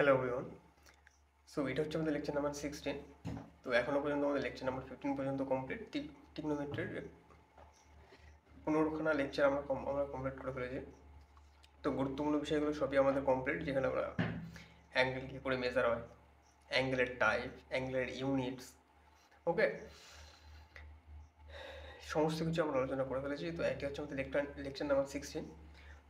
Hello everyone. So এটা হচ্ছে আমাদের লেকচার নাম্বার 16। তো এখনও পর্যন্ত আমাদের লেকচার নাম্বার 15 পর্যন্ত কমপ্লিট। টিগনোমেট্রির 15খানা লেকচার আমরা কমপ্লিট করে ফেলেছি। তো গুরুত্বপূর্ণ বিষয়গুলো সবই আমাদের কমপ্লিট, যেখানে আমরা অ্যাঙ্গেল কী করে মেজার হয়, অ্যাঙ্গেলের টাইপ, অ্যাঙ্গেলের ইউনিটস, ওকে, সমস্ত কিছু আমরা আলোচনা করে ফেলেছি। তো একটি হচ্ছে আমাদের লেকচার নাম্বার 16।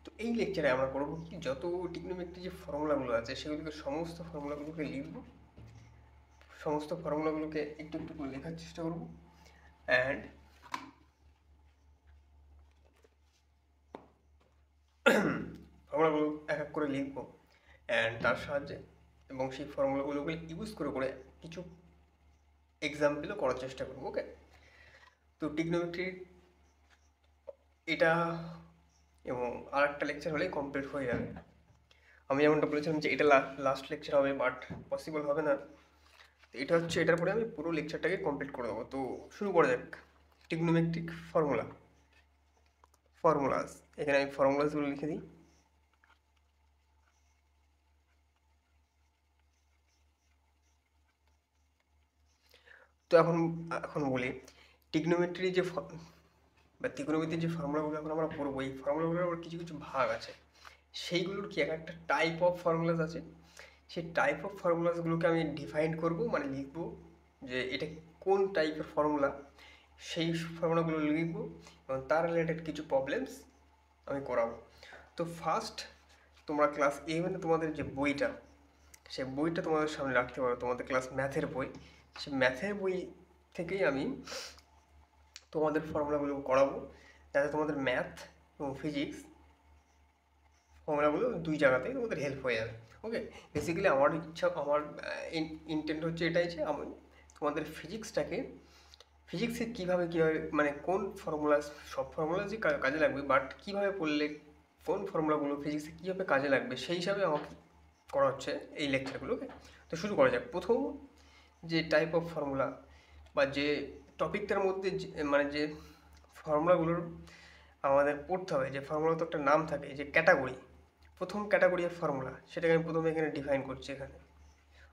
তো এই লেকচারে আমরা করবো কি, যত টিগনোমেট্রি যে ফর্মুলাগুলো আছে সেগুলোকে সমস্ত ফর্মুলাগুলোকে লিখব, সমস্ত ফর্মুলাগুলোকে একটু একটু করে লেখার চেষ্টা করব, অ্যান্ড ফর্মুলাগুলো এক এক করে লিখবো, অ্যান্ড তার সাহায্যে এবং সেই ফর্মুলাগুলোকে ইউজ করে করে কিছু এক্সাম্পলও করার চেষ্টা করবো। ওকে, তো টিগনোমেট্রি এটা এবং আর একটা লেকচার হলেই কমপ্লিট হয়ে যাবে। আমি যেমনটা বলেছিলাম যে এটা লাস্ট লেকচার হবে, বাট পসিবল হবে না। তো এটা হচ্ছে, এটার পরে আমি পুরো লেকচারটাকে কমপ্লিট করে দেবো। তো শুরু করা যাক। টিগনোমেট্রিক ফর্মুলাস, এখানে আমি ফর্মুলাসগুলো লিখে দিই। তো এখন এখন বলি, টিগনোমেট্রি যে বা ত্রিকোণমিতির যে ফর্মুলাগুলো এখন আমরা পড়বো, এই ফর্মুলাগুলোর আবার কিছু কিছু ভাগ আছে। সেইগুলোর কি এক একটা টাইপ অফ ফর্মুলাস আছে, সেই টাইপ অফ ফর্মুলাসগুলোকে আমি ডিফাইন করব, মানে লিখবো যে এটা কোন টাইপের ফর্মুলা, সেই ফর্মুলাগুলো লিখবো এবং তার রিলেটেড কিছু প্রবলেমস আমি করাবো। তো ফার্স্ট, তোমরা ক্লাস 11 তোমাদের যে বইটা, সেই বইটা তোমাদের সামনে রাখতে পারো, তোমাদের ক্লাস ম্যাথের বই। সেই ম্যাথের বই থেকেই আমি তোমাদের ফর্মুলাগুলো করাবো, যাতে তোমাদের ম্যাথ এবং ফিজিক্স ফর্মুলাগুলো দুই জায়গাতেই তোমাদের হেল্প হয়ে যাবে। ওকে, বেসিক্যালি আমার ইচ্ছা, আমার ইন্টেন্ট হচ্ছে এটাই যে আমি তোমাদের ফিজিক্সে কীভাবে মানে কোন ফর্মুলা, সব ফর্মুলা যে কাজে লাগবে, বাট কীভাবে পড়লে কোন ফর্মুলাগুলো ফিজিক্সে কীভাবে কাজে লাগবে সেই হিসাবে আমাকে করা হচ্ছে এই লেকচারগুলোকে। তো শুরু করা যাক। প্রথম যে টাইপ অফ ফর্মুলা বা যে টপিকটার মধ্যে মানে যে ফর্মুলাগুলোর আমাদের পড়তে হবে, যে ফর্মুলা তো একটা নাম থাকে, যে ক্যাটাগরি, প্রথম ক্যাটাগরি অফ ফর্মুলা, সেটাকে আমি প্রথমে এখানে ডিফাইন করছি এখানে।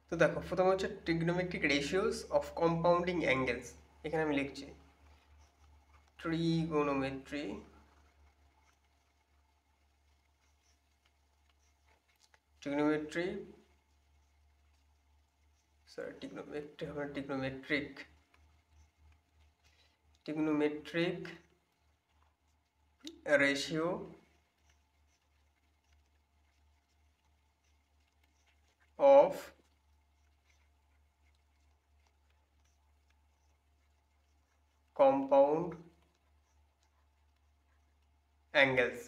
তো দেখো, প্রথমে হচ্ছে trigonometric ratios of compounding angles. এখানে আমি লিখছি ট্রিগোনোমেট্রি ট্রিগনোমেট্রি সরি ট্রিগনোমেট্রি হবে trigonometric ratio of compound angles.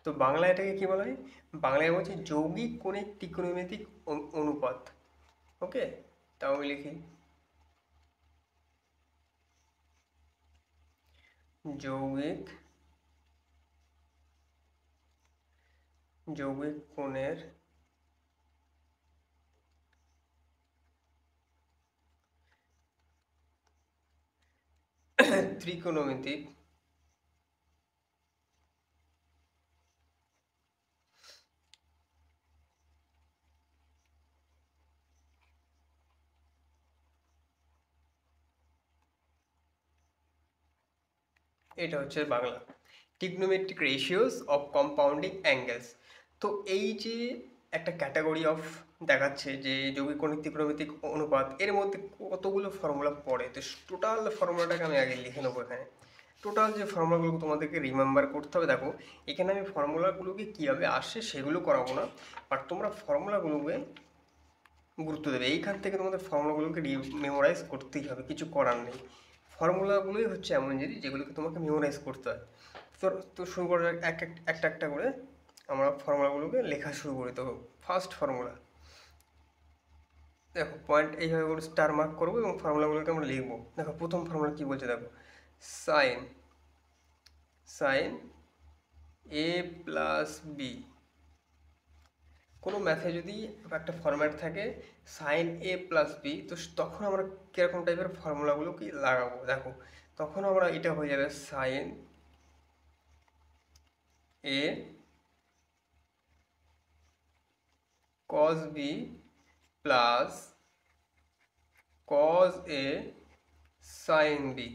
তো বাংলায় এটাকে কী বলা হয়? বাংলায় বলছে যৌগিক কোণের ত্রিকোণমিতিক অনুপাত। ওকে, তাও আমি লিখি যৌগিক কোণের ত্রিকোণমিতিক এটা হচ্ছে Bangla, trigonometric ratios of compounding angles. তো এই যে একটা ক্যাটাগরি অফ দেখাচ্ছে যে যৌগিক কোণের ত্রিকোণমিতিক অনুপাত, এর মধ্যে কতগুলো ফর্মুলা পড়ে। তো টোটাল ফর্মুলাটাকে আমি আগে লিখে নেবো এখানে। টোটাল যে ফর্মুলাগুলো তোমাদেরকে রিমেম্বার করতে হবে, দেখো এখানে আমি ফর্মুলাগুলোকে কীভাবে আসে সেগুলো করাবো না, বাট তোমরা ফর্মুলাগুলোকে গুরুত্ব দেবে। এইখান থেকে তোমাদের ফর্মুলাগুলোকে মেমোরাইজ করতেই হবে, কিছু করার নেই। ফর্মুলাগুলোই হচ্ছে এমন জিনিস যেগুলোকে তোমাকে মেমোরাইজ করতে হয়। তো তো শুরু করা যাক, একটা একটা করে আমরা ফর্মুলাগুলোকে লেখা শুরু করি। তো ফার্স্ট ফর্মুলা, দেখো পয়েন্ট এইভাবে করে স্টার মার্ক করবো এবং ফর্মুলাগুলোকে আমরা লিখবো। দেখো প্রথম ফর্মুলা কী বলছে, দেখো সাইন এ প্লাস বি। কোনো ম্যাথে যদি একটা ফরম্যাট থাকে সাইন এ প্লাস বি, তো তখন আমরা কীরকম টাইপের ফর্মুলাগুলো কি লাগাবো, দেখো তখন আমরা এটা হয়ে যাবে sine A cos B plus cos A sine B.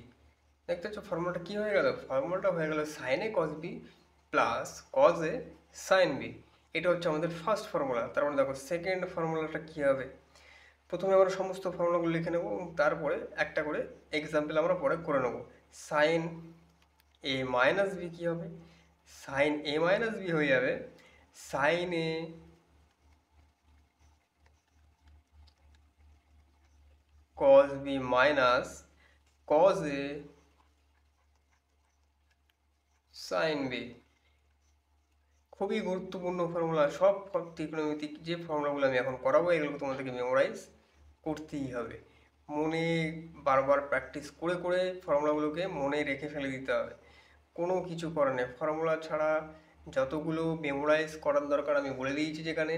দেখতে পাচ্ছ ফর্মুলাটা কি হয়ে গেল? ফর্মুলাটা হয়ে গেল sine A cos B plus cos A sine B. এটা হচ্ছে আমাদের ফার্স্ট ফর্মুলা। তারপরে দেখো সেকেন্ড ফর্মুলাটা কি হবে। প্রথমে আমরা সমস্ত ফর্মুলাগুলো লিখে নেব এবং তারপরে একটা করে এক্সাম্পল আমরা পরে করে নেব। সাইন এ মাইনাস বি কী হবে? সাইন এ মাইনাস বি হয়ে যাবে sine A cos B minus cos A sine B. খুবই গুরুত্বপূর্ণ ফর্মুলা। সব ত্রিকোণমিতিক যে ফর্মুলাগুলো আমি এখন করাবো এগুলো তোমাদেরকে মেমোরাইজ করতেই হবে। মনে বারবার প্র্যাকটিস করে করে ফর্মুলাগুলোকে মনে রেখে ফেলে দিতে হবে। কোনো কিছু করার নেই, ফর্মুলা ছাড়া যতগুলো মেমোরাইজ করার দরকার আমি বলে দিয়েছি যেখানে,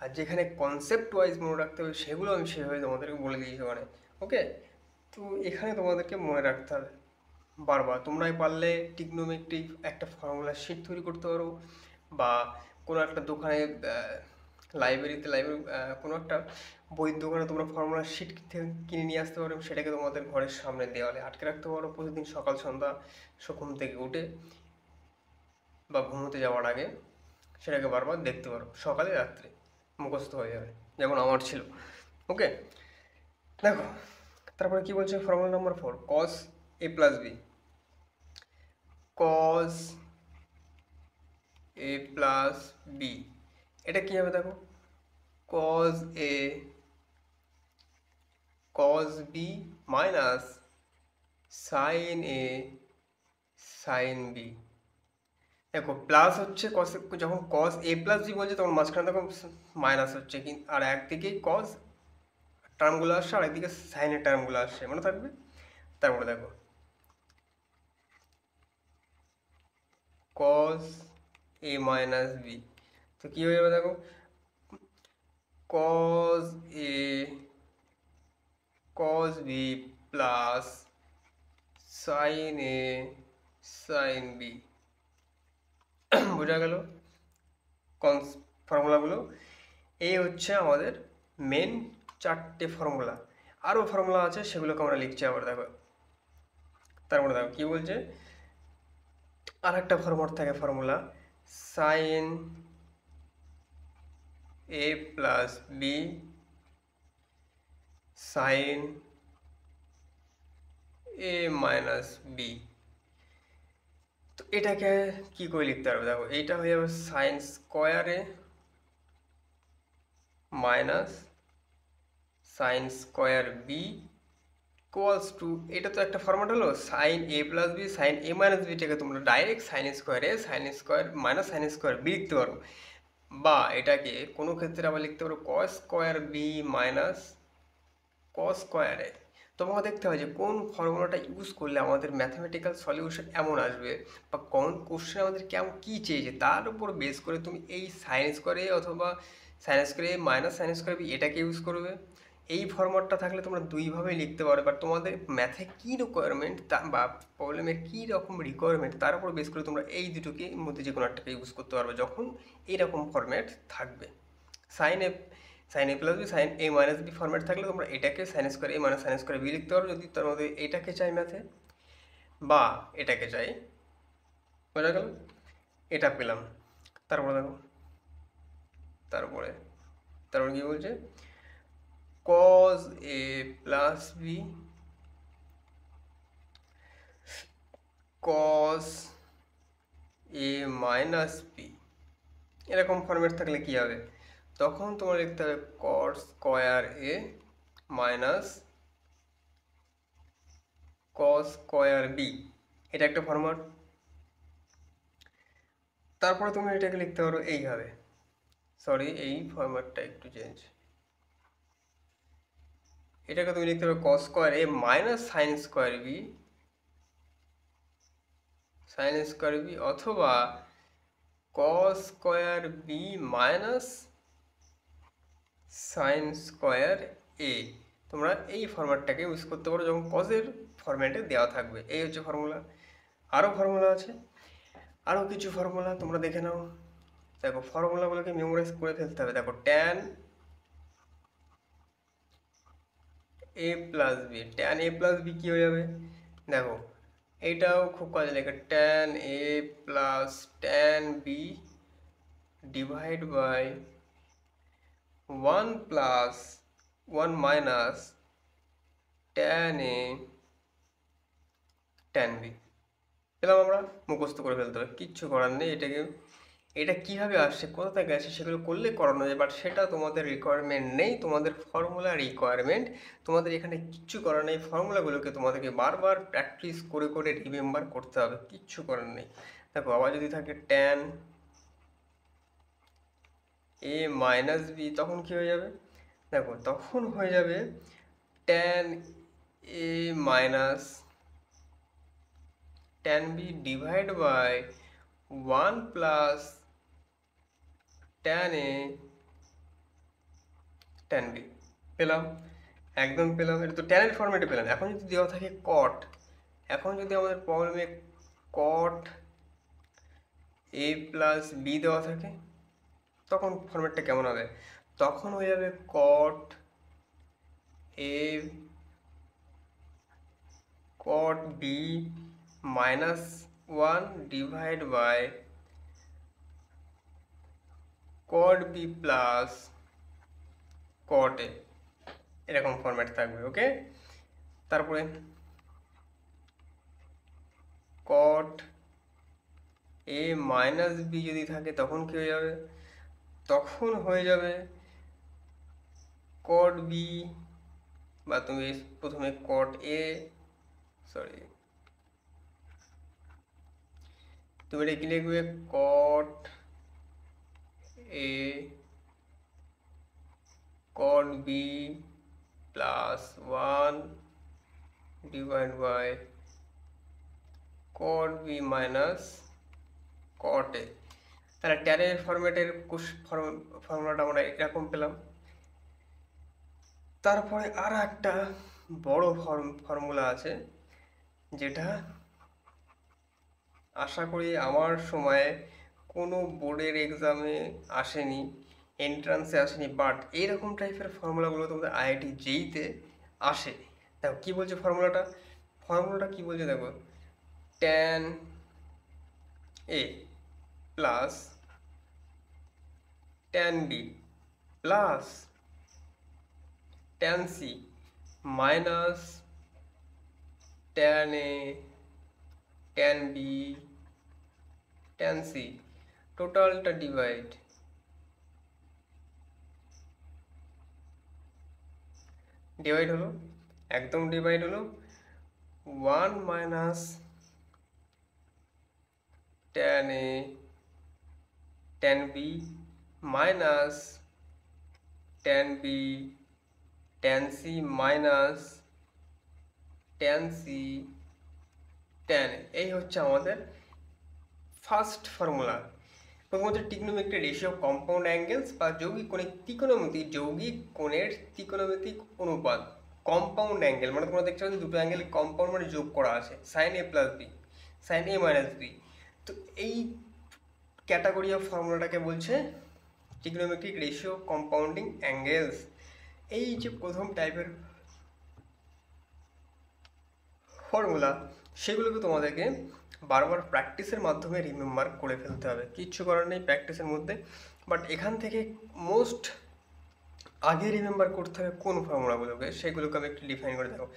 আর যেখানে কনসেপ্ট ওয়াইজ মনে রাখতে হবে সেগুলো আমি সেভাবে তোমাদেরকে বলে দিয়েছি ওখানে। ওকে, তো এখানে তোমাদেরকে মনে রাখতে হবে বারবার। তোমরাই পারলে টিগ্নোমেট্রিক একটা ফর্মুলা শিট তৈরি করতে পারো, বা কোনো একটা দোকানে লাইব্রেরিতে কোনো একটা বইয়ের দোকানে তোমরা ফর্মুলা শিট কিনে নিয়ে আসতে পারো, সেটাকে তোমাদের ঘরের সামনে দেওয়ালে আটকে রাখতে পারো। প্রতিদিন সকাল সন্ধ্যা ঘুম থেকে উঠে বা ঘুমোতে যাওয়ার আগে সেটাকে বারবার দেখতে পারো, সকালে রাত্রে মুখস্থ হয়ে যাবে, যেমন আমার ছিল। ওকে, দেখো তারপরে কি বলছে formula number 4, cos A plus B. Cos A plus B এটা কী হবে দেখো, cos A cos B minus sine A sine B. দেখো প্লাস হচ্ছে কস, যখন কস এ প্লাস বি বলছে তখন মাঝখানে দেখো মাইনাস হচ্ছে, কিন্তু আর একদিকেই কস টার্মগুলো আসছে আর একদিকে সাইনের টার্মগুলো আসছে, মনে থাকবে। তারপরে দেখো কস এ মাইনাস বি, তো কী হয়ে যাবে দেখো, কস এ cos B plus sign A sine B. বোঝা গেল ফর্মুলাগুলো? এই হচ্ছে আমাদের মেন 4টে ফর্মুলা। আরও ফর্মুলা আছে সেগুলোকে আমরা লিখছি আবার। দেখো তারপরে দেখো কী বলছে, আর একটা ফর্মুলা থাকে, formula sign A plus B sine A minus B. তো এটাকে কি করে লিখতে পারবে দেখো, এইটা হয়ে যাবে sine square A minus sine square B equals to, এটা তো একটা ফর্মেট হলো sine A plus B sine A minus বিটাকে তোমরা direct sine square A sine square minus sine square B লিখতে পারো, বা এটাকে কোনো ক্ষেত্রে আবার লিখতে পারো cos square B minus cos square A. তোমাকে দেখতে হয় যে কোন ফর্মুলাটা ইউজ করলে আমাদের ম্যাথামেটিক্যাল সলিউশন এমন আসবে, বা কোন কোশ্চেন আমাদের কেমন কী চেয়েছে তার উপর বেস করে তুমি এই সাইন স্কোয়ার এ অথবা sign square A minus sine square B এটাকে ইউজ করবে। এই ফরম্যাটটা থাকলে তোমরা দুইভাবেই লিখতে পারো, বাট তোমাদের ম্যাথে কী রিকোয়ারমেন্ট বা প্রবলেমের কী রকম রিকোয়ারমেন্ট তার উপর বেস করে তোমরা এই দুটোকে মধ্যে যে কোনো একটাকে ইউজ করতে পারবে যখন এইরকম ফরম্যাট থাকবে। Sign A plus B sine A minus B format থাকলে তোমরা এটাকে sign square A minus sine square B লিখতে পারো যদি তার মধ্যে এটাকে চাই ম্যাথে, বা এটাকে চাই। বোঝা গেল? এটা পেলাম। তারপরে দেখো তারপরে কি বলছে, cos a plus B cos a minus B, এরকম ফরম্যাট থাকলে কি হবে, তখন তোমার লিখতে হবে cos square A minus cos square B, এটা একটা ফরম্যাট। তারপরে তুমি এটাকে লিখতে পারো এইভাবে, সরি এই ফরম্যাটটা একটু চেঞ্জ, এটাকে তুমি লিখতে পারো cos square A minus sine square B অথবা cos square B minus sine square A. তোমরা এই ফরম্যাটটাকে ইউজ করতে পারো যখন কজের ফরম্যাটে দেওয়া থাকবে। এই হচ্ছে ফর্মুলা। আরও ফর্মুলা আছে, আরও কিছু ফর্মুলা তোমরা দেখে নাও। দেখো ফর্মুলাগুলোকে মেমোরাইজ করে ফেলতে হবে। দেখো tan A plus B, tan A plus B কী হয়ে যাবে দেখো, এটাও খুব কাজে লাগে, tan A plus tan B divide by 1 plus 1 minus tan A tan B. পেলাম আমরা, মুখস্থ করে ফেলতে হবে, কিচ্ছু করার নেই। এটা কিভাবে আসছে, কোথা থেকে আসছে, সেগুলো করলে করানো যায়, বাট সেটা তোমাদের রিকোয়ারমেন্ট নেই, তোমাদের ফর্মুলা রিকোয়ারমেন্ট। তোমাদের এখানে কিচ্ছু করার নেই, ফর্মুলাগুলোকে তোমাদেরকে বারবার প্র্যাকটিস করে করে রিমেম্বার করতে হবে, কিচ্ছু করার নেই। দেখো আবার যদি থাকে ট্যান এ মাইনাস বি, তখন কি হয়ে যাবে দেখো, তখন হয়ে যাবে tan A minus tan B divide by 1 plus tan A tan B. পেলাম, একদম পেলাম, এটা তো ট্যানের ফর্মেটে পেলাম। এখন যদি দেওয়া থাকে কট, এখন যদি আমাদের প্রবলেমে কট এ প্লাস বি দেওয়া থাকে, তখন ফর্মেটটা কেমন হবে, তখন হয়ে যাবে cot A cot B minus 1 divide by cot B plus cot A, এরকম ফরম্যাট থাকবে। ওকে, তারপরে কট এ মাইনাস বি যদি থাকে, তখন কি হয়ে যাবে, তখন হয়ে যাবে কট বি, বা তুমি প্রথমে কট এ, সরি তুমি এটা কি লিখবে, cot A cot B plus 1 divide by cot B minus cot A. তাহলে ট্যানের ফরম্যাটের ফর্মুলাটা আমরা এরকম পেলাম। তারপরে আর একটা বড় ফর্মুলা আছে, যেটা আশা করি আমার সময়ে কোনো বোর্ডের এক্সামে আসেনি, এন্ট্রান্সে আসেনি, বাট এইরকম টাইপের ফর্মুলাগুলো তোমাদের আইআইটি জেইতে আসে। দেখো কী বলছে ফর্মুলাটা কী বলছে দেখো, tan A plus tan B plus tan C minus tan A tan B tan C, টোটালটা ডিভাইড হলো, একদম ডিভাইড হলো 1 minus tan A tan B minus tan B tan C minus tan C tan. এই হচ্ছে আমাদের first formula. প্রথম হচ্ছে trigonometric ratio of compound angles, বা যৌগিক কোণের ত্রিকোণমিতিক অনুপাত। কম্পাউন্ড অ্যাঙ্গেল মানে তোমরা দেখতে পাচ্ছ দুটো অ্যাঙ্গেল কম্পাউন্ড মানে যোগ করা আছে, sign A plus B, sine A minus B. তো এই ক্যাটাগরি অফ ফর্মুলাটাকে বলছে trigonometric ratio of compounding angles. এই যে প্রথম টাইপের ফর্মুলা, সেগুলোকে তোমাদেরকে বারবার প্র্যাকটিসের মাধ্যমে রিমেম্বার করে ফেলতে হবে, কিচ্ছু করার নেই প্র্যাকটিসের মধ্যে। বাট এখান থেকে মোস্ট আগে রিমেম্বার করতে হবে কোন ফর্মুলাগুলোকে, সেগুলোকে আমি একটু ডিফাইন করে দেবো।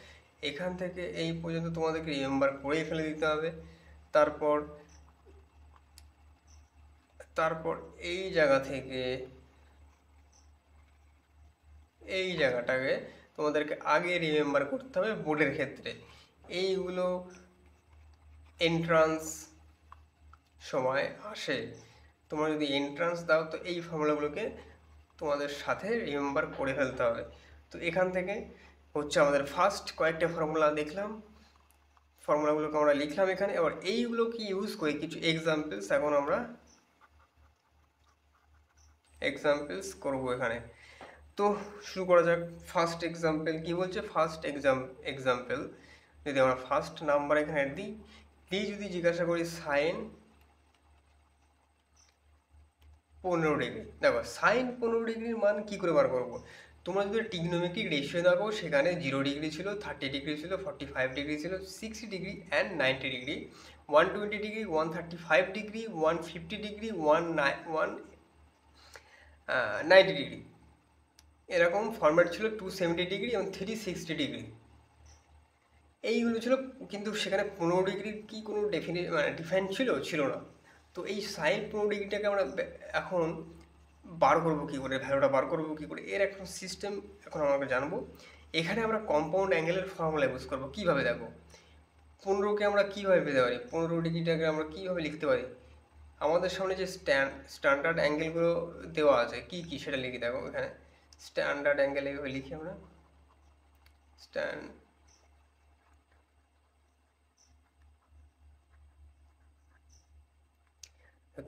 এখান থেকে এই পর্যন্ত তোমাদেরকে রিমেম্বার করেই ফেলে দিতে হবে। তারপর তারপর এই জায়গা থেকে এই জায়গাটাকে তোমাদেরকে আগে রিমেম্বার করতে হবে বোর্ডের ক্ষেত্রে। এইগুলো এন্ট্রান্স সময় আসে, তোমরা যদি এন্ট্রান্স দাও তো এই ফর্মুলাগুলোকে তোমাদের সাথে রিমেম্বার করে ফেলতে হবে। তো এখান থেকে হচ্ছে আমাদের ফার্স্ট কয়েকটা ফর্মুলা দেখলাম, ফর্মুলাগুলোকে আমরা লিখলাম এখানে। এবার এইগুলোকে ইউজ করে কিছু এক্সাম্পলস এখন আমরা করব এখানে। তো শুরু করা যাক। ফার্স্ট এক্সাম্পল কি বলছে, ফার্স্ট এক্সাম্পল যদি আমরা ফার্স্ট নাম্বার এখানে দিই যদি জিজ্ঞাসা করি সাইন 15 ডিগ্রি, দেখো সাইন 15 ডিগ্রির মান কি করে বার করবো, তোমরা যদি টিগনোমেট্রিক রেশিও দেখো সেখানে 0 ডিগ্রি ছিল, 30 ডিগ্রি ছিল, 45 ডিগ্রি ছিল, 60 degree and 90 degree, 120 degree, 135 degree, 150 degree, 90 degree, এরকম ফরম্যাট ছিল 270 ডিগ্রি এবং 360 ডিগ্রি। এইগুলো ছিল, কিন্তু সেখানে 15 ডিগ্রির কি কোনো ডিফাইন ছিল না। তো এই সাইন 15 ডিগ্রিটাকে আমরা এখন বার করবো কী করে, ভ্যালুটা বার করবো কী করে, এর একটা সিস্টেম এখন আমরা জানবো। এখানে আমরা কম্পাউন্ড অ্যাঙ্গেলের ফর্মুলা ইউজ করবো। কীভাবে দেখো, 15কে আমরা কীভাবে পেতে পারি, 15 ডিগ্রিটাকে আমরা কীভাবে লিখতে পারি। আমাদের সামনে যে স্ট্যান্ডার্ড অ্যাঙ্গেলগুলো দেওয়া আছে কি কি সেটা লিখে দেখো। এখানে স্ট্যান্ডার্ড অ্যাঙ্গেল এইভাবে লিখি আমরা,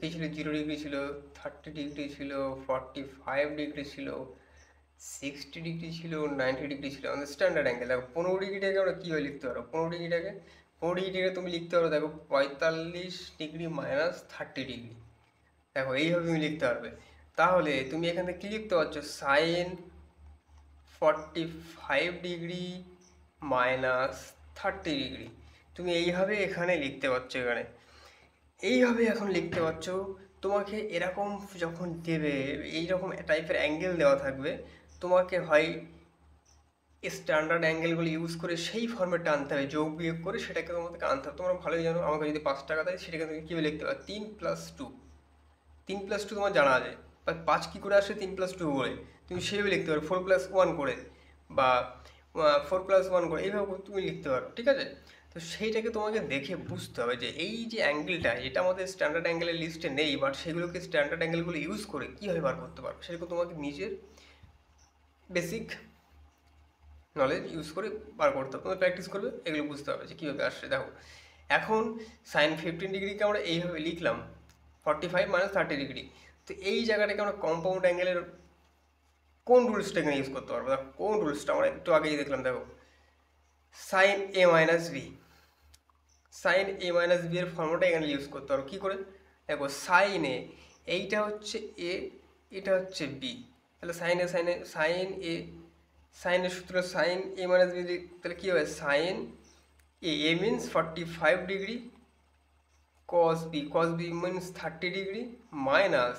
কি ছিল, 0 ডিগ্রি ছিল, 30 ডিগ্রি ছিল, 45 ডিগ্রি ছিল, 60 ডিগ্রি ছিল, 90 ডিগ্রি ছিল। আমাদের স্ট্যান্ডার্ড অ্যাঙ্গেল দেখো 15 ডিগ্রিটাকে আমরা কীভাবে লিখতে পারো, 15 ডিগ্রিটাকে তুমি লিখতে পারো দেখো 45 ডিগ্রি মাইনাস 30 ডিগ্রি। দেখো এইভাবে তুমি লিখতে পারবে। তাহলে তুমি এখান থেকে কী লিখতে পারছো, সাইন 45 ডিগ্রি মাইনাস 30 ডিগ্রি। তুমি এইভাবে এখানে লিখতে পারছো, এখানে এইভাবে এখন লিখতে পারছো। তোমাকে এরকম যখন দেবে, এইরকম টাইপের অ্যাঙ্গেল দেওয়া থাকবে, তোমাকে হয় স্ট্যান্ডার্ড অ্যাঙ্গেলগুলো ইউজ করে সেই ফর্মেটটা আনতে হবে, যোগ বিয়োগ করে সেটাকে তোমাদেরকে আনতে হবে। তোমরা ভালোই জানো, আমাকে যদি 5 টাকা দেয় সেটাকে তুমি কীভাবে লিখতে পারো, 3+2, 3+2 তোমার জানা আছে, বা 5 কী করে আসে 3+2 করে, তুমি সেভাবে লিখতে পারো, 4+1 করে বা 4+1 করে, এইভাবে তুমি লিখতে পারো, ঠিক আছে। তো সেইটাকে তোমাকে দেখে বুঝতে হবে যে এই যে অ্যাঙ্গেলটা, এটা আমাদের স্ট্যান্ডার্ড অ্যাঙ্গেলের লিস্টে নেই, বাট সেগুলোকে স্ট্যান্ডার্ড অ্যাঙ্গেলগুলো ইউজ করে কীভাবে বার করতে পারবে, সেটাকে তোমাকে নিজের বেসিক নলেজ ইউজ করে বার করতে হবে। তোমরা প্র্যাকটিস করবে, এগুলো বুঝতে হবে যে কীভাবে আসছে। দেখো এখন সাইন 15 ডিগ্রিকে আমরা এইভাবে লিখলাম, 45 মাইনাস 30 ডিগ্রি। তো এই জায়গাটাকে আমরা কম্পাউন্ড অ্যাঙ্গেলের কোন রুলসটা এখানে ইউজ করতে পারবো, দেখো কোন রুলসটা আমরা একটু আগেই দেখলাম। দেখো sign A minus B, sine A minus B এর ফর্মুলাটা এখানে ইউজ করতে পারো। কী করে, দেখো সাইন এ, এইটা হচ্ছে এ, এটা হচ্ছে বি, তাহলে সাইন এ সাইনের সূত্র সাইন এ মাইনাস বি, তাহলে কী হবে, sine A means 45 degree, cos B means 30 degree, minus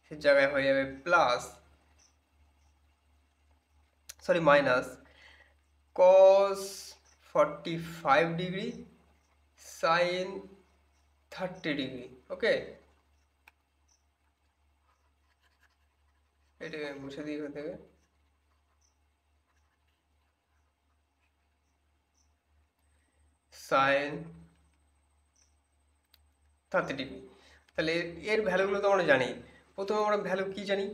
সে জায়গায় হয়ে যাবে plus, minus cos 45 degree sine 30 degree. Okay, এটাকে মুছে দিই এখান থেকে। সাইন 30 ডিগ্রি, তাহলে এর ভ্যালুগুলো তো আমরা জানি। প্রথমে আমরা ভ্যালু কি জানি,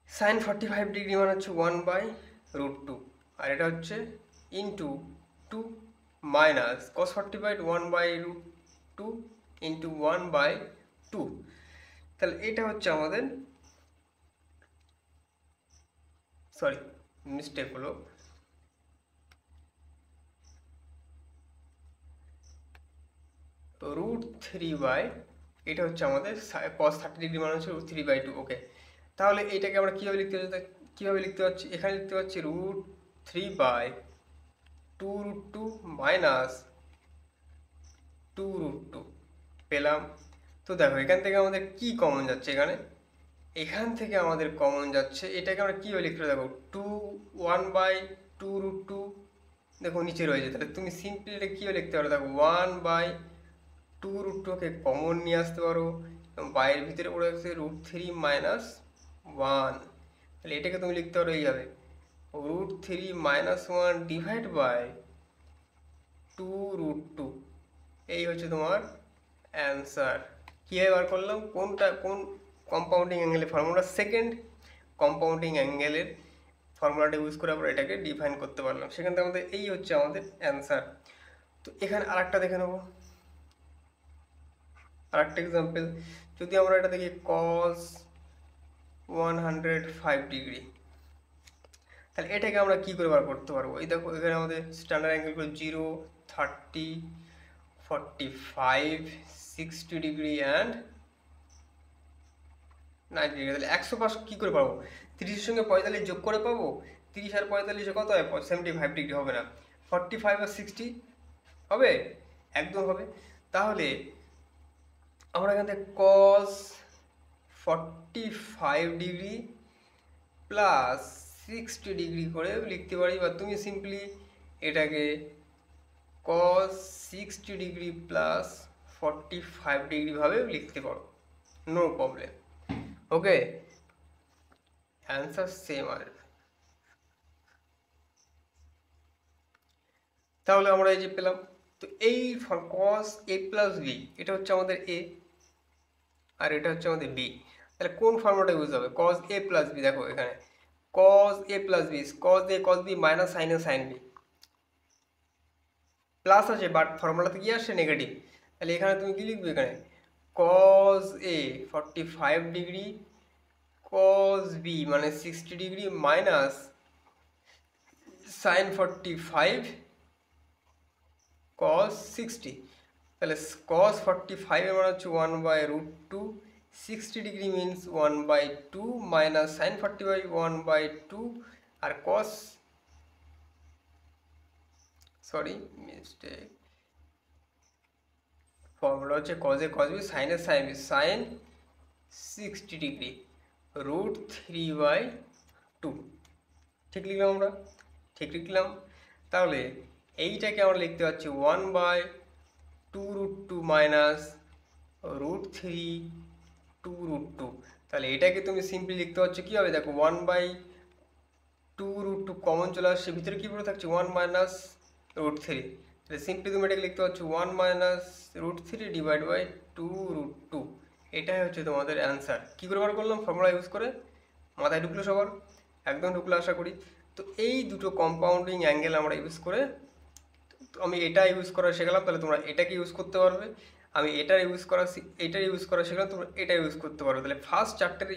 সাইন 45 ডিগ্রি মানে হচ্ছে 1/√2, আর এটা হচ্ছে ইন্টু 2 মাইনাস কস 45 1/√2 ইন্টু 1/2। তাহলে এটা হচ্ছে আমাদের, মিস্টেক হলো, √3 এটা হচ্ছে আমাদের cos 30 ডিগ্রি মানে হচ্ছে √3/2। ওকে, তাহলে এইটাকে আমরা কীভাবে লিখতে পারছি, এখানে লিখতে পারছি √3/2√2 মাইনাস 2√2 পেলাম। তো দেখো এখান থেকে আমাদের কি কমন যাচ্ছে, এখান থেকে আমাদের কমন যাচ্ছে, এটাকে আমরা কীভাবে লিখতে পারি, দেখো 1/2√2 দেখো নিচে রয়েছে, তাহলে তুমি সিম্পলি এটা কীভাবে লিখতে পারো, দেখো 1/2√2কে কমন নিয়ে আসতে পারো, এবং বাইরের ভিতরে পড়ে যাচ্ছে √3 মাইনাস 1, তাহলে এটাকে তুমি লিখতে পারো এইভাবে, √3 মাইনাস 1 ডিভাইড বাই 2√2। এই হচ্ছে তোমার অ্যান্সার। কীভাবে বার করলাম, কোন কম্পাউন্ডিং অ্যাঙ্গেলের ফর্মুলা, সেকেন্ড কম্পাউন্ডিং অ্যাঙ্গেলের ফর্মুলাটা ইউজ করে আমরা এটাকে ডিফাইন করতে পারলাম। সেখান থেকে আমাদের এই হচ্ছে আমাদের অ্যান্সার। তো এখানে আরেকটা দেখে নেবো, আরেকটা এক্সাম্পল। যদি আমরা এটা দেখি cos 105 ডিগ্রি, তাহলে এটাকে আমরা কী করে বার করতে পারবো, এই দেখো এখানে আমাদের স্ট্যান্ডার্ড অ্যাঙ্গেলগুলো 0, 30, 45, 60 ডিগ্রি অ্যান্ড 90 ডিগ্রি। তাহলে 100 কী করে পাবো, 30-এর সঙ্গে 45 যোগ করে পাবো। 30 আর 45 কত হয়? 75 ডিগ্রি হবে না, 45 আর 60 হবে, একদম হবে। তাহলে আমরা এখান থেকে cos 45 ডিগ্রি প্লাস 60 ডিগ্রি করে লিখতে পারি, বা তুমি সিম্পলি এটাকে cos 60 ডিগ্রি প্লাস 45 ডিগ্রি ভাবেও লিখতে পারো, নো প্রবলেম। ওকে, অ্যান্সার সেম আসবে। তাহলে আমরা এই যে পেলাম, তো এই cos a প্লাস বি এটা হচ্ছে আমাদের এ, আর এটা হচ্ছে আমাদের বি। তাহলে কোন ফর্মুলাটা ইউজ হবে? cos a প্লাস বি, দেখো এখানে cos a plus B, cos b minus sine a sine B, plus আছে বাট ফর্মুলাতে কি আসছে? নেগেটিভ। তাহলে এখানে তুমি কি লিখবে? এখানে cos a 45 degree cos b মানে 60 ডিগ্রি মাইনাস সাইন 45 cos 60। তাহলে cos 45 এর মানে হচ্ছে 1/√2, 60 ডিগ্রি মিনস 1/2 মাইনাস সাইন 45 1/2, আর মিস্টেক, ফর্মুলা হচ্ছে cos a cos b sin a sin b sine 60 degree √3/2। ঠিক লিখলাম আমরা? ঠিক লিখলাম। তাহলে এইটাকে আমরা লিখতে পাচ্ছি 1/2√2 মাইনাস √3 2√2। তাহলে এটাকে তুমি সিম্পলি লিখতে পারছো কী হবে? দেখো 1/2√2 কমন চলে আসছে, ভিতরে কী পড়ে থাকছে? 1 মাইনাস √3। তাহলে সিম্পলি তুমি এটাকে লিখতে পারছো 1 মাইনাস √3 ডিভাইড বাই 2√2। এটাই হচ্ছে তোমাদের অ্যান্সার। কী করে বার করলাম? ফর্মুলা ইউজ করে। মাথায় ঢুকলো সবার? একদম ঢুকলো আশা করি। তো এই দুটো কম্পাউন্ডিং অ্যাঙ্গেল আমরা ইউজ করে, আমি এটা ইউজ করা শেখালাম, তাহলে তোমরা এটাকে ইউজ করতে পারবে। আমি এটার ইউজ করা শেখালাম, তোমরা এটা ইউজ করতে পারবে। তাহলে ফার্স্ট চারটের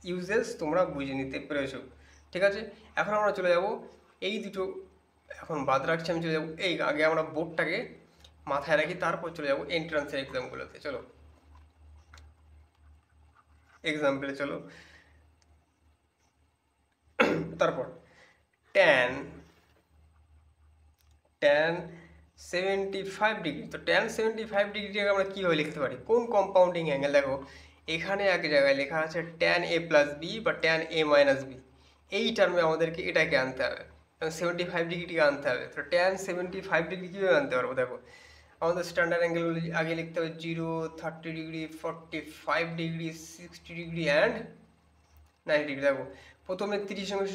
ইউজেস তোমরা বুঝে নিতে পেরেছো। ঠিক আছে, এখন আমরা চলে যাব এই দুটো, এখন বাদ রাখছি, আমি চলে যাবো এই আগে আমরা বোর্ডটাকে মাথায় রাখি, তারপর চলে যাবো এন্ট্রান্সের এক্সামগুলোতে। চলো এক্সাম্পলে চলো। তারপর ট্যান 75 ডিগ্রি, তো ট্যান 75 ডিগ্রিটাকে আমরা কীভাবে লিখতে পারি? কোন কম্পাউন্ডিং অ্যাঙ্গেল? দেখো এখানে এক জায়গায় লেখা আছে ট্যান এ প্লাস বি বা ট্যান এ মাইনাস বি, এই টার্মে আমাদেরকে এটাকে আনতে হবে, 75 ডিগ্রিটিকে আনতে হবে। তো ট্যান 75 ডিগ্রি কীভাবে আনতে পারবো? দেখো আমাদের স্ট্যান্ডার্ড অ্যাঙ্গেলগুলো আগে লিখতে হবে 0, 30 degree, 45 degree, 60 degree and 90 degree. দেখো প্রথমে 30-এর সঙ্গে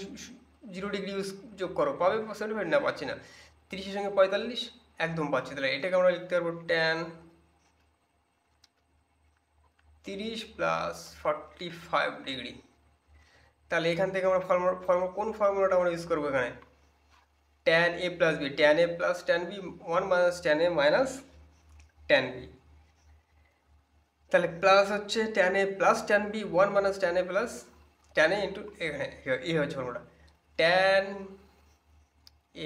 0 ডিগ্রি যোগ করো, পাবে 75? না, পাচ্ছি না। 30-এর সঙ্গে 45 একদম পাচ্ছি। তাহলে এটাকে আমরা লিখতে পারবো ট্যান 30 প্লাস 45 ডিগ্রি। তাহলে এখান থেকে আমরা কোন ফর্মুলাটা আমরা ইউজ করবো? এখানে tan A plus B, tan A plus tan B 1 minus tan A minus tan B. তাহলে প্লাস হচ্ছে tan A plus tan B 1 minus tan A plus tan A into, এখানে এই হচ্ছে ফর্মুলা। ট্যান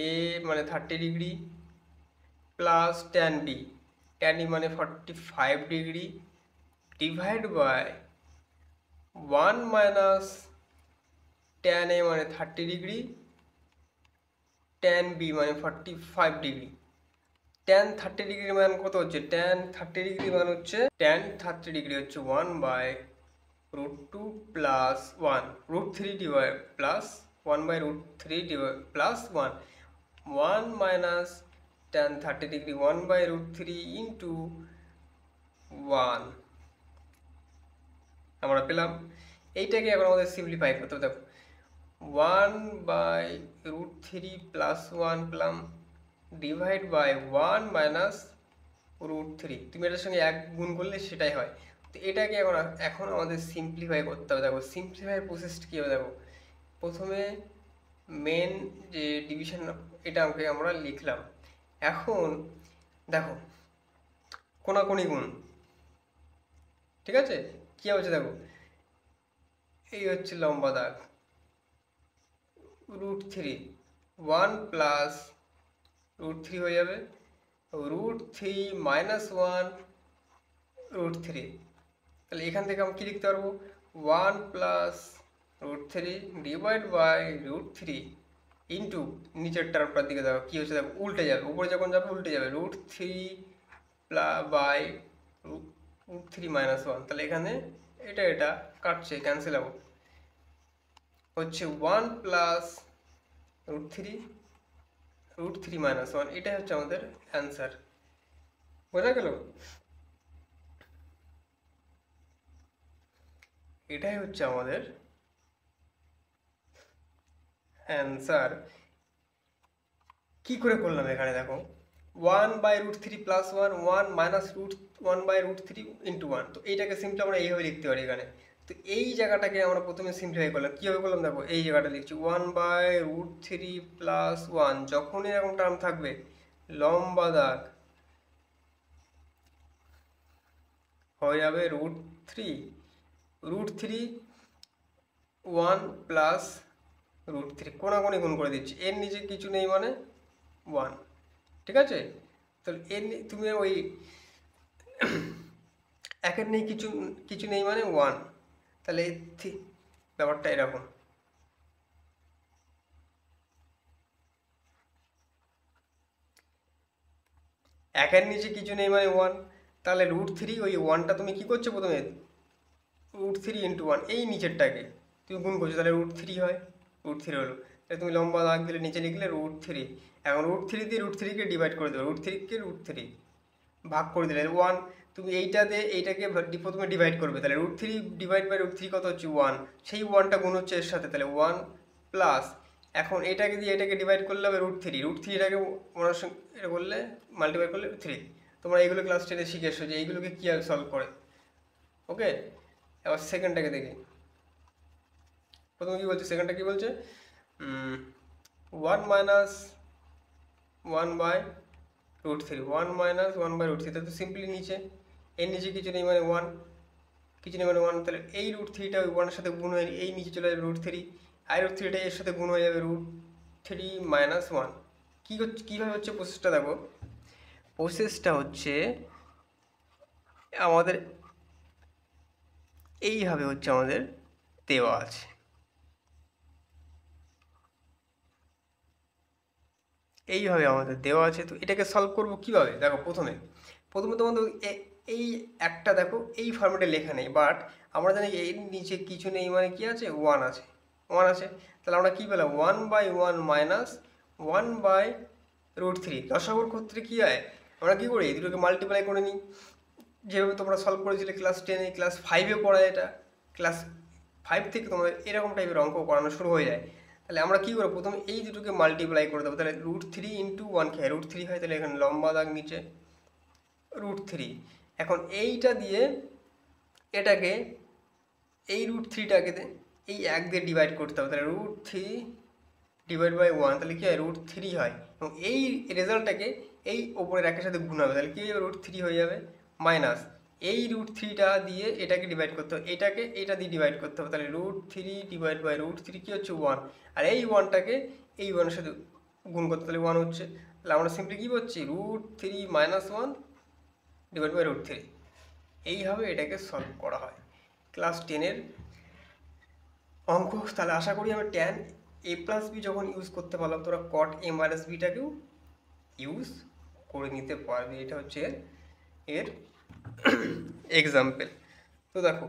এ মানে 30 degree plus tan B, tan E মানে 45 degree divide by 1 minus tan A মানে 30 degree, tan B মানে 45 degree. Tan 30 ডিগ্রির মান কত হচ্ছে? ট্যান 30 ডিগ্রি মান হচ্ছে, ট্যান 30 ডিগ্রি হচ্ছে 1/√2 plus 1 √3 divide plus 1/√3 divide plus 1 1 minus tan 30 degree 1/√3 into 1 আমরা পেলাম। এইটাকে এখন আমাদের সিম্পলিফাই করতে হবে। দেখো 1/√3 প্লাস 1 পেলাম ডিভাইড বাই 1 মাইনাস √3, তুমি এটার সঙ্গে 1 গুণ করলে সেটাই হয়। তো এটাকে এখন আমাদের সিম্পলিফাই করতে হবে। দেখো সিম্পলিফাই প্রসেসটা কী হবে? দেখো প্রথমে মেন যে ডিভিশন এটা আমরা লিখলাম। এখন দেখো কোনাকুনি গুণ, ঠিক আছে? কী হচ্ছে দেখো, এই হচ্ছে লম্বা দাগ √3, 1 প্লাস √3 হয়ে যাবে √3 মাইনাস 1 √3। তাহলে এখান থেকে আমরা কী লিখতে পারবো? 1 প্লাস √3 ডিভাইড বাই √3 ইন্টু নিচের টার্মটার দিকে দেখো কী হচ্ছে, দেখো উল্টে যাবে, উপরে যখন যাবে উল্টে যাবে, √3 বাই √3 - 1, তাহলে এখানে এটা কাটছে, ক্যান্সেল আউট, হচ্ছে 1 প্লাস √3 এটাই হচ্ছে আমাদের অ্যান্সার। বোঝা গেল? এটাই হচ্ছে আমাদের অ্যান্সার। কি করে করলাম এখানে দেখো, 1/√3 প্লাস 1 মাইনাস √1/√3 ইন্টু 1, তো এইটাকে সিম্পলি আমরা এইভাবে লিখতে পারি এখানে। তো এই জায়গাটাকে আমরা প্রথমে সিম্পলিফাই করলাম, কীভাবে করলাম দেখো, এই জায়গাটা লিখছি 1/√3 প্লাস 1, যখনই এরকম টার্ম থাকবে লম্বা দাগ হয়ে যাবে √3 1 প্লাস √3, কোনাকুনি গুণ করে দিচ্ছি, এর নিচে কিছু নেই মানে 1, ঠিক আছে? তাহলে তুমি ওই একের নেই কিছু নেই মানে 1, তাহলে ব্যাপারটা এরকম। একের নিচে কিছু নেই মানে 1, তাহলে √3 ওই 1টা তুমি কি করছো প্রথমে, √3 ইন্টু 1 এই নিচেরটাকে তুমি গুণ করছো, তাহলে √3 হয়, √3 হলো, তাহলে তুমি লম্বা দাগ দিলে নিচে লিখলে √3, এখন √3 দিয়ে √3কে ডিভাইড করে দেবে, √3কে √3 ভাগ করে দিলে 1, তুমি এইটা দিয়ে এইটাকে প্রথমে ডিভাইড করবে, তাহলে √3 ডিভাইড বাই √3 কত হচ্ছে 1, সেই 1টা গুণ হচ্ছে এর সাথে, তাহলে 1 প্লাস, এখন এটাকে দিয়ে এটাকে ডিভাইড করলে হবে √3 এটাকে ওনার সঙ্গে এটা করলে মাল্টিপ্লাই করলে 3। তোমরা এইগুলো ক্লাস 10-এ শিখে এসো যে এইগুলোকে কী আর সলভ করে। ওকে, এবার সেকেন্ডটাকে দেখি, প্রথমে কী বলছে, সেকেন্ডটা কী বলছে, 1 মাইনাস 1/√3, 1 মাইনাস 1/√3, তাহলে তো সিম্পলি নিচে, এর নিচে কিছু নেই মানে 1, কিছু নেই মানে 1, তাহলে এই √3টা ওই 1-এর সাথে গুণ হয়ে এই নিচে চলে যাবে √3, আর √3টা এর সাথে গুণ হয়ে যাবে √3 - 1। কীভাবে হচ্ছে প্রসেসটা দেখো, প্রসেসটা হচ্ছে আমাদের এইভাবে হচ্ছে আমাদের দেওয়া আছে, এইভাবে আমাদের দেওয়া আছে। তো এটাকে সলভ করব কীভাবে দেখো, প্রথমে তোমাদের এই একটা দেখো এই ফর্মেটে লেখা নেই, বাট আমরা জানি এর নিচে কিছু নেই মানে কি আছে, 1 আছে, 1 আছে, তাহলে আমরা কী পেলাম 1/1 মাইনাস 1/√3, লসাগুর ক্ষেত্রে কী হয় আমরা কী করি, এই দুটোকে মাল্টিপ্লাই করে নিই, যেভাবে তোমরা সলভ করেছিলে ক্লাস 10-এ, ক্লাস 5-এ পড়া, এটা ক্লাস 5 থেকে তোমাদের এরকম টাইপের অঙ্ক করানো শুরু হয়ে যায়। তাহলে আমরা কী করবো, প্রথমে এই দুটোকে মাল্টিপ্লাই করে দেবো, তাহলে √3 ইন্টু 1 কে √3 হয়, তাহলে এখানে লম্বা দাগ নিচে √3, এখন এইটা দিয়ে এটাকে এই √3টাকে এই 1 দিয়ে ডিভাইড করতে হবে, তাহলে √3 ডিভাইড বাই 1, তাহলে কী হয় √3 হয়, এবং এই রেজাল্টটাকে এই ওপরের একের সাথে গুণ হবে, তাহলে কী হয়ে যাবে √3 হয়ে যাবে, মাইনাস এই √3টা দিয়ে এটাকে ডিভাইড করতে হবে, এটা দিয়ে ডিভাইড করতে হবে, তাহলে √3 ডিভাইড বাই √3 কী হচ্ছে 1, আর এই 1টাকে এই 1-এর সাথে গুণ করতে, তাহলে 1 হচ্ছে, তাহলে আমরা সিম্পলি কী করছি √3 - 1 ডিভাইড বাই √3, এইভাবে এটাকে সলভ করা হয় ক্লাস 10-এর অঙ্ক। তাহলে আশা করি আমি tan a+b যখন ইউজ করতে পারলাম, তোরা cot a - bটাকেও ইউজ করে নিতে পারবে, এটা হচ্ছে এর এক্সাম্পল। তো দেখো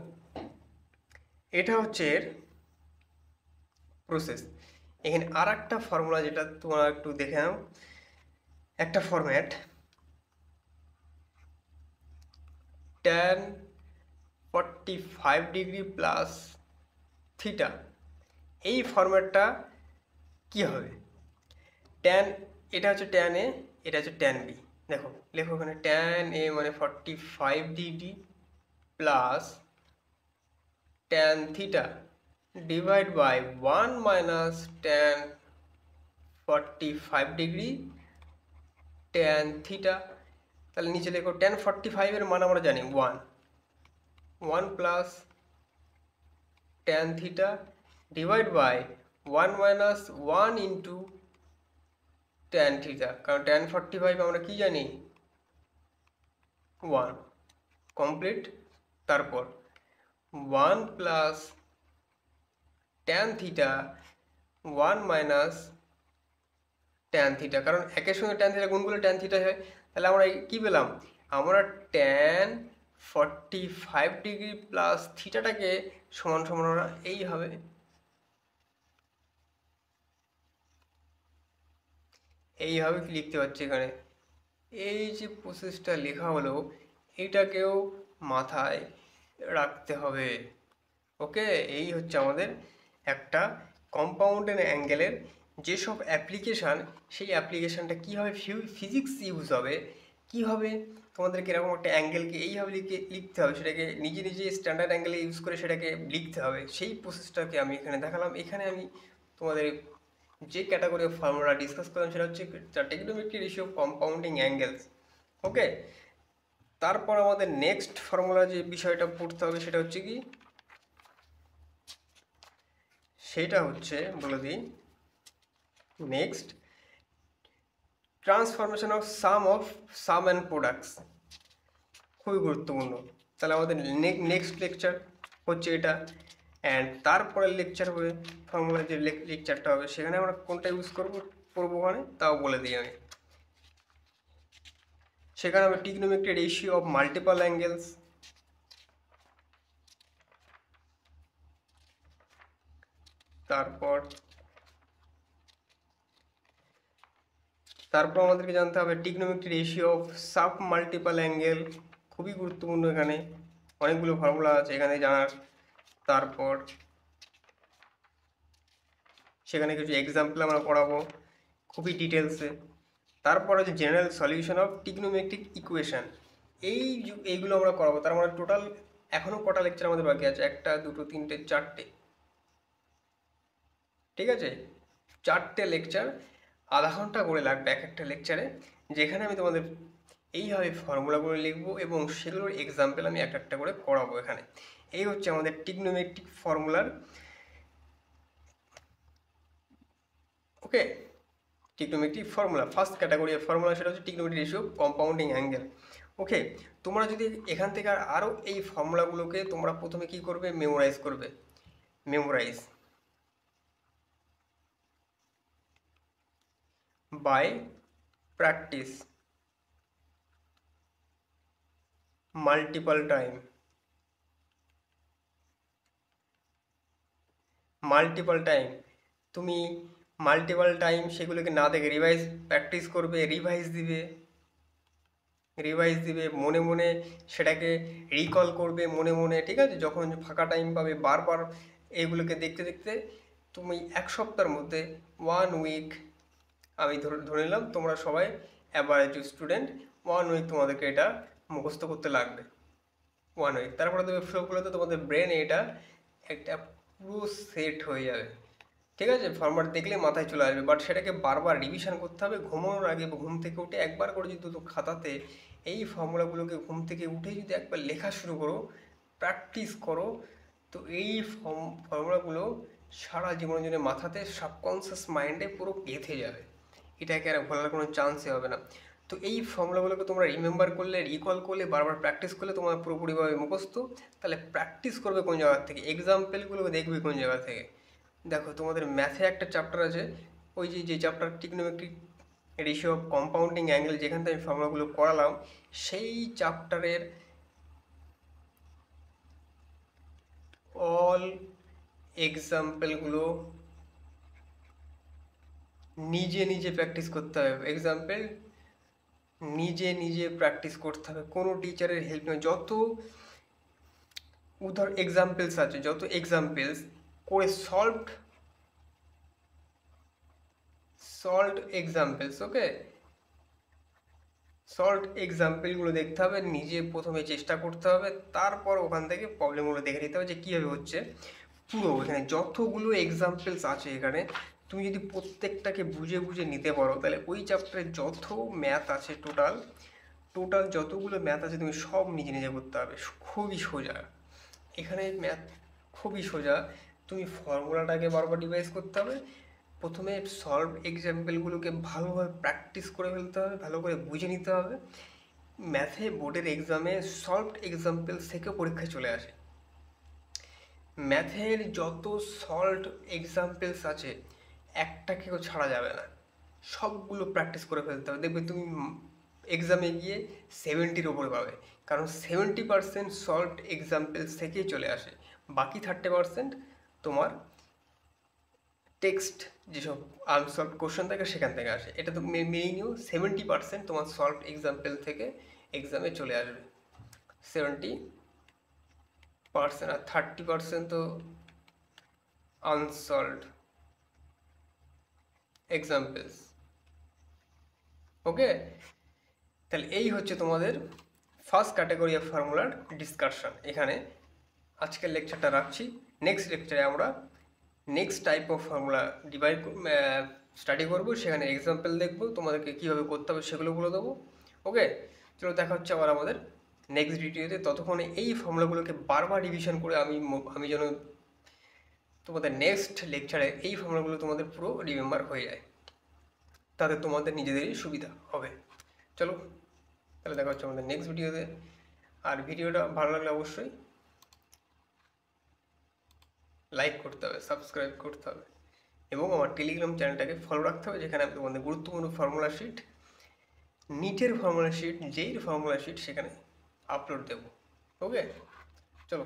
এটা হচ্ছে এর প্রসেস। এখানে আর একটা ফর্মুলা যেটা তোমরা একটু দেখে নাও, একটা format tan 45 degree plus theta, এই ফরম্যাটটা কি হবে, ট্যান, এটা হচ্ছে ট্যান এ, এটা হচ্ছে ট্যান বি, দেখো লেখো এখানে ট্যান এ মানে 45 degree plus tan theta divide by 1 minus tan 45 degree tan theta, তাহলে নিচে লেখো ট্যান 45-এর মান আমরা জানি 1 plus tan theta divide by 1 minus 1 into tan theta, কারণ ট্যান 45 আমরা কি জানি 1, কমপ্লিট, তারপর 1 plus tan theta 1 minus tan theta, কারণ একের সঙ্গে ট্যান থিটা গুণ করলে ট্যান থিটা হয়। তাহলে আমরা কি পেলাম, আমরা ট্যান 45 ডিগ্রি প্লাস থিটাটাকে সমান সমান আমরা এইভাবে লিখতে পারছি এখানে। এই যে প্রসেসটা লেখা হলো, এইটাকেও মাথায় রাখতে হবে। ওকে, এই হচ্ছে আমাদের একটা কম্পাউন্ডের অ্যাঙ্গেলের যেসব অ্যাপ্লিকেশান, সেই অ্যাপ্লিকেশানটা কীভাবে ফিজিক্স ইউজ হবে, কীভাবে তোমাদেরকে এরকম একটা অ্যাঙ্গেলকে এইভাবে লিখতে হবে, সেটাকে নিজে নিজে স্ট্যান্ডার্ড অ্যাঙ্গেলে ইউজ করে সেটাকে লিখতে হবে, সেই প্রসেসটাকে আমি এখানে দেখালাম। এখানে আমি তোমাদের যে ক্যাটাগরি অফ ফর্মুলা ডিসকাস করলাম সেটা হচ্ছে trigonometry ratio of compounding angles. Okay, তারপর আমাদের নেক্সট ফর্মুলা যে বিষয়টা পড়তে হবে সেটা হচ্ছে কি, সেটা হচ্ছে বলে দিই, next transformation of some and products, খুবই গুরুত্বপূর্ণ। তাহলে আমাদের নেক্সট লেকচার হচ্ছে এটা, অ্যান্ড তারপরের লেকচার হবে ফর্মুলা যে লেকচারটা হবে সেখানে আমরা কোনটা ইউজ করবো ওখানে তাও বলে দিই আমি। সেখানে হবে trigonometry ratio of multiple angles, তারপর আমাদেরকে জানতে হবে trigonometry ratio of sub multiple angle, খুবই গুরুত্বপূর্ণ। এখানে অনেকগুলো ফর্মুলা আছে এখানে জানার। তারপর সেখানে কিছু এক্সাম্পল আমরা পড়াবো খুবই ডিটেলসে। তারপর হচ্ছে general solution of trigonometric equation, এইগুলো আমরা করাবো। তার মানে টোটাল এখনও কটা লেকচার আমাদের বাকি আছে, 1 2 3 4টে, ঠিক আছে, 4টে লেকচার, আধা ঘন্টা করে লাগবে এক একটা লেকচারে, যেখানে আমি তোমাদের এইভাবে ফর্মুলাগুলো লিখবো এবং সেগুলোর এক্সাম্পল আমি একটা করে করাবো এখানে। এই হচ্ছে আমাদের ট্রিগোনোমেট্রিক ফর্মুলার, okay, trigonometric formula first category of formula সেটা হচ্ছে trigonometry ratio compounding angle. Okay, তোমরা যদি এখান থেকে আরও এই ফর্মুলাগুলোকে তোমরা প্রথমে কি করবে, মেমোরাইজ করবে, memorise by practice multiple time, তুমি মাল্টিপল টাইম সেগুলোকে না দেখে প্র্যাকটিস করবে, রিভাইজ দিবে মনে মনে, সেটাকে রিকল করবে মনে মনে, ঠিক আছে। যখন ফাঁকা টাইম পাবে বারবার এইগুলোকে দেখতে দেখতে তুমি 1 সপ্তাহের মধ্যে 1 উইক, আমি ধরে নিলাম তোমরা সবাই অ্যাভারেজ স্টুডেন্ট, 1 উইক তোমাদেরকে এটা মুখস্থ করতে লাগবে, 1 উইক। তারপরে তুমি ফ্লোগুলোতে তোমাদের ব্রেনে এটা একটা পুরো সেট হয়ে যাবে, ঠিক আছে। ফর্ম্যাট দেখলে মাথায় চলে আসবে, বাট সেটাকে বারবার রিভিশন করতে হবে। ঘুমানোর আগে বা ঘুম থেকে উঠে একবার করে যদি তো খাতাতে এই ফর্মুলাগুলোকে ঘুম থেকে উঠে যদি একবার লেখা শুরু করো, প্র্যাকটিস করো, তো এই ফর্মুলাগুলো সারা জীবনের জন্য মাথাতে সাবকনসিয়াস মাইন্ডে পুরো গেঁথে যাবে, এটাকে আর ভোলার কোনো চান্সই হবে না। তো এই ফর্মুলাগুলোকে তোমরা রিমেম্বার করলে, রিকল করলে, বারবার প্র্যাকটিস করলে তোমার পুরোপুরিভাবে মুখস্থ। তাহলে প্র্যাকটিস করবে কোন জায়গা থেকে, এক্সাম্পলগুলোকে দেখবে কোন জায়গা থেকে। দেখো তোমাদের ম্যাথে একটা চ্যাপ্টার আছে, ওই যে chapter trigonometric ratio of compounding angle, যেখান থেকে আমি ফর্মুলাগুলো করালাম, সেই চ্যাপ্টারের অল এক্সাম্পলগুলো নিজে নিজে প্র্যাকটিস করতে হবে, নিজে নিজে প্র্যাকটিস করতে হবে, কোনো টিচারের হেল্প নেই। যত এক্সাম্পলস আছে, যত এক্সাম্পলস করে সলভড এক্সাম্পলস, ওকে, সলভড এক্সাম্পলগুলো দেখতে হবে, নিজে প্রথমে চেষ্টা করতে হবে, তারপর ওখান থেকে প্রবলেমগুলো দেখে নিতে হবে যে কীভাবে হচ্ছে। পুরো এখানে যতগুলো এক্সাম্পলস আছে এখানে তুমি যদি প্রত্যেকটাকে বুঝে বুঝে নিতে পারো, তাহলে ওই চ্যাপ্টারে যত ম্যাথ আছে টোটাল যতগুলো ম্যাথ আছে তুমি সব নিজে নিজে করতে হবে, খুবই সোজা। এখানে ম্যাথ খুবই সোজা, তুমি ফর্মুলাটাকে বারবার রিভাইজ করতে হবে, প্রথমে সলভ এক্সাম্পলগুলোকে ভালোভাবে প্র্যাকটিস করে ফেলতে হবে, ভালো করে বুঝে নিতে হবে। ম্যাথে বোর্ডের এক্সামে সলভড এক্সাম্পলস থেকে পরীক্ষায় চলে আসে, ম্যাথের যত সলভড এক্সাম্পলস আছে একটাকেও ছাড়া যাবে না, সবগুলো প্র্যাকটিস করে ফেলতে হবে। দেখবে তুমি এক্সামে গিয়ে 70-র ওপরে পাবে, কারণ 70% সলভড এক্সাম্পলস থেকেই চলে আসে, বাকি 30% তোমার টেক্সট যেসব আনসলভড কোশ্চেন থাকে সেখান থেকে আসে। এটা তো মেনে নিও 70% তোমার সলভড এক্সাম্পল থেকে এক্সামে চলে আসবে, 70%, আর 30% তো আনসলভড এক্সাম্পলস। ওকে, তাহলে এই হচ্ছে তোমাদের ফার্স্ট ক্যাটাগরি অফ ফর্মুলার ডিসকাশন। এখানে আজকের লেকচারটা রাখছি। নেক্সট লেকচারে আমরা next type of formula study করবো, সেখানে এক্সাম্পল দেখবো, তোমাদেরকে কীভাবে করতে হবে সেগুলো বলে দেবো। ওকে, চলো দেখা হচ্ছে আবার আমাদের নেক্সট ভিডিওতে। ততক্ষণে এই ফর্মুলাগুলোকে বারবার রিভিশন করে আমি যেন তোমাদের নেক্সট লেকচারে এই ফর্মুলাগুলো তোমাদের পুরো রিমেম্বার হয়ে যায়, তাতে তোমাদের নিজেদেরই সুবিধা হবে। চলো তাহলে দেখা হচ্ছে আমাদের নেক্সট ভিডিওতে। আর ভিডিওটা ভালো লাগলে অবশ্যই লাইক করতে হবে, সাবস্ক্রাইব করতে হবে, এবং আমার টেলিগ্রাম চ্যানেলটাকে ফলো রাখতে হবে, যেখানে আমি তোমাদের গুরুত্বপূর্ণ ফর্মুলা শিট, নিটের ফর্মুলা শিট, জেইর ফর্মুলা শিট সেখানে আপলোড দেবো। ওকে, চলো।